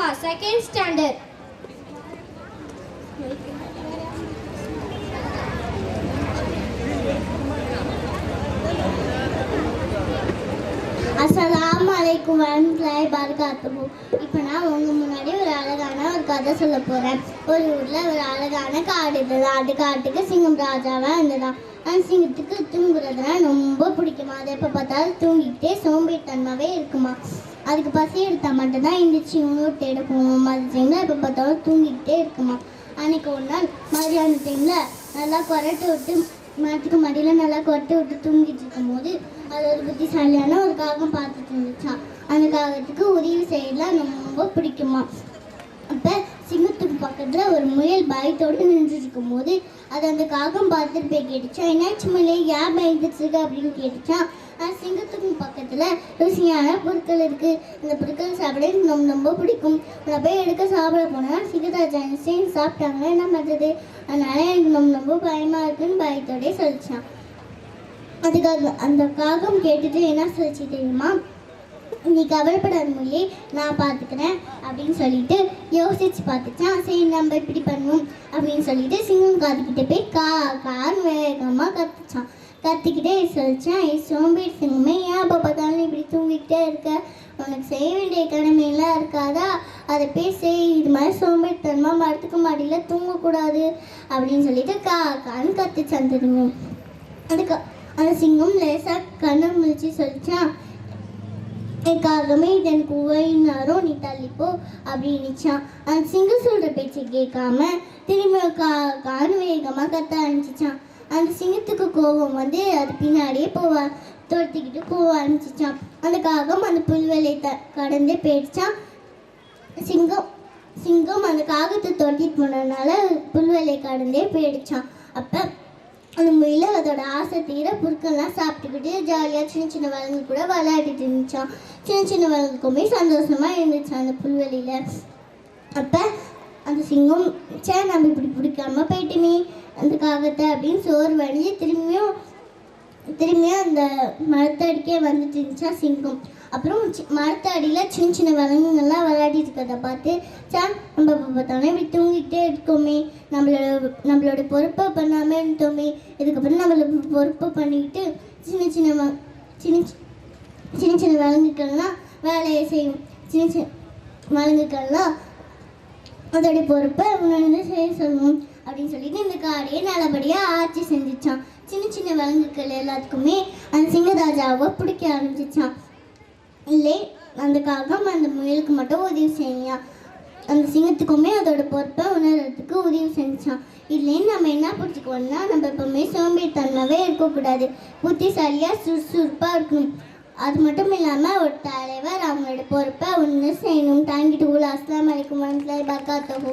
Fatima, second standard. அஸ்ஸலாமு வரஹ்மத்துல்லாஹி வபரகாத்துஹு. இப்போ நான் உங்கள் முன்னாடி ஒரு அழகான ஒரு கதை சொல்ல போகிறேன். ஒரு ஊரில் ஒரு அழகான காடு இருந்தது. அந்த காட்டுக்கு சிங்கம் ராஜாவாக இருந்ததான். அந்த சிங்கத்துக்கு தூங்குறதுனா ரொம்ப பிடிக்குமா. அதை எப்போ பார்த்தாலும் தூங்கிக்கிட்டே சோம்பேறித்தனமாகவே இருக்குமா. அதுக்கு பசி எடுத்தால் மட்டும்தான் எந்திரிச்சு உணவு தேட போவோம். அது டைமில் எப்போ பார்த்தாலும் தூங்கிக்கிட்டே இருக்குமா. அன்றைக்கி ஒரு நாள் மதியான டைமில் நல்லா கொரட்டை விட்டு மரத்துக்கு மடியில் நல்லா கொரட்டை விட்டு தூங்கிட்டு இருக்கும் போது அது ஒரு புத்திசாலியான ஒரு காகம் பார்த்துட்டு இருந்துச்சான். அந்த காகத்துக்கு உதவி செய்யலாம் ரொம்ப பிடிக்குமா. அப்போ சிங்கத்துக்கு பக்கத்தில் ஒரு முயல் பயத்தோடு நின்றுருக்கும் போது அது அந்த காகம் பார்த்துட்டு போய் கேட்டுச்சா, என்னாச்சு முயல் ஏன் பயந்துட்டுருக்கு அப்படின்னு கேட்டுச்சான். சிங்கத்துக்கு பக்கத்தில் ருசியான பொருட்கள் இருக்குது, இந்த பொருட்கள் சாப்பிட எனக்கு ரொம்ப பிடிக்கும், நான் போய் எடுக்க சாப்பிட போனேன், சிங்கராஜா சேர்ந்து சாப்பிட்டாங்க, என்ன பண்ணுறது, அதனால எனக்கு ரொம்ப பயமாக இருக்குன்னு பயத்தோடே சொல்லிச்சான். அதுக்காக அந்த காகம் கேட்டுட்டு என்ன சொல்லிச்சு தெரியுமா, நீ கவலைப்படாத மொழி நான் பார்த்துக்கிறேன் அப்படின்னு சொல்லிட்டு யோசிச்சு பார்த்துச்சான். சரி நம்ம இப்படி பண்ணுவோம் அப்படின்னு சொல்லிட்டு சிங்கம் காத்துக்கிட்ட போய் கான்னு வேகமாக கத்துச்சான். கத்திக்கிட்டே சொல்லிச்சான், சோம்பேறி சிங்கமே ஏன் அப்போ பார்த்தாலும் இப்படி தூங்கிக்கிட்டே இருக்க, உனக்கு செய்ய வேண்டிய கடமையெல்லாம் இருக்காதா, அதை போய் செய், இது மாதிரி சோம்பேறித்தனமாக மரத்துக்கு மாடியில் தூங்கக்கூடாது அப்படின்னு சொல்லிட்டு கான்னு கத்துச்சான். தெரியும் அதுக்கு அந்த சிங்கம் லேசாக கண்ணை முழிச்சு சொல்லிச்சான், காகமே இது எனக்கு உயிரினாரும் நீ தள்ளிப்போ அப்படின்னுச்சான். அந்த சிங்கம் சொல்கிற பேச்சை கேட்காம திரும்ப கான்னு வேகமாக கத்த ஆரம்பிச்சிச்சான். அந்த சிங்கத்துக்கு கோபம் வந்து அது பின்னாடியே துரத்திக்கிட்டு போக ஆரம்பிச்சிச்சான். அந்த காகம் அந்த புல்வெளி கடந்தே போயிடுச்சான். சிங்கம் அந்த காகத்தை துரத்திட்டு போனதுனால புல்வெளி கடந்தே போயிடுச்சான். அப்போ அந்த முயல அதோட ஆசை தீர பொருட்கள்லாம் சாப்பிட்டுக்கிட்டு ஜாலியாக சின்ன சின்ன விலங்கு கூட விளையாடிட்டு இருந்துச்சான். சின்ன சின்ன விலங்குக்குமே சந்தோஷமாக இருந்துச்சான் அந்த புல்வெளியில். அப்போ அந்த சிங்கம் நம்ம இப்படி பிடிக்காம போயிட்டுமே அந்த காகத்தை அப்படின்னு சோர்வடைஞ்சு திரும்பியும் அந்த மரத்தடிக்கே வந்துட்டு இருந்துச்சா சிங்கம். அப்புறம் மரத்தடியில் சின்ன சின்ன விலங்குகள்லாம் விளையாடிட்டு இருக்கிறத பார்த்து நம்ம பார்த்தாலும் இப்படி தூங்கிட்டே இருக்கோமே, நம்மளோட பொறுப்பை பண்ணாமல் இருந்தோமே, இதுக்கப்புறம் நம்மளோட பொறுப்பை பண்ணிக்கிட்டு சின்ன சின்ன விலங்குகள்லாம் வேலையை செய்யும். சின்ன சின்ன விலங்குகள்லாம் அதோடைய பொறுப்பை உணர்ந்து செய்ய சொல்லுவோம் அப்படின்னு சொல்லிட்டு இந்த காடையை நல்லபடியாக ஆட்சி செஞ்சிச்சான். சின்ன சின்ன விலங்குகள் எல்லாத்துக்குமே அந்த சிங்கராஜாவை பிடிக்க ஆரம்பிச்சிச்சான். இல்லை அந்த காகம் அந்த முயலுக்கு மட்டும் உதவி செய்யான். அந்த சிங்கத்துக்குமே அதோட பொறுப்பை உணர்றதுக்கு உதவி செஞ்சான். இல்லைன்னு நம்ம என்ன பிடிச்சிக்கோன்னா, நம்ம எப்பவுமே சோம்பேறித்தனமாகவே இருக்கக்கூடாது, புத்திசாலியாக சுறுசுறுப்பாக இருக்கணும். அது மட்டும் இல்லாமல் ஒரு தலைவர் அவங்களோட பொறுப்பை ஒன்று செய்யணும். தேங்க்யூ. அஸ்ஸலாமு அலைக்கும் வரஹ்மத்துல்லாஹி வபரகாத்துஹு.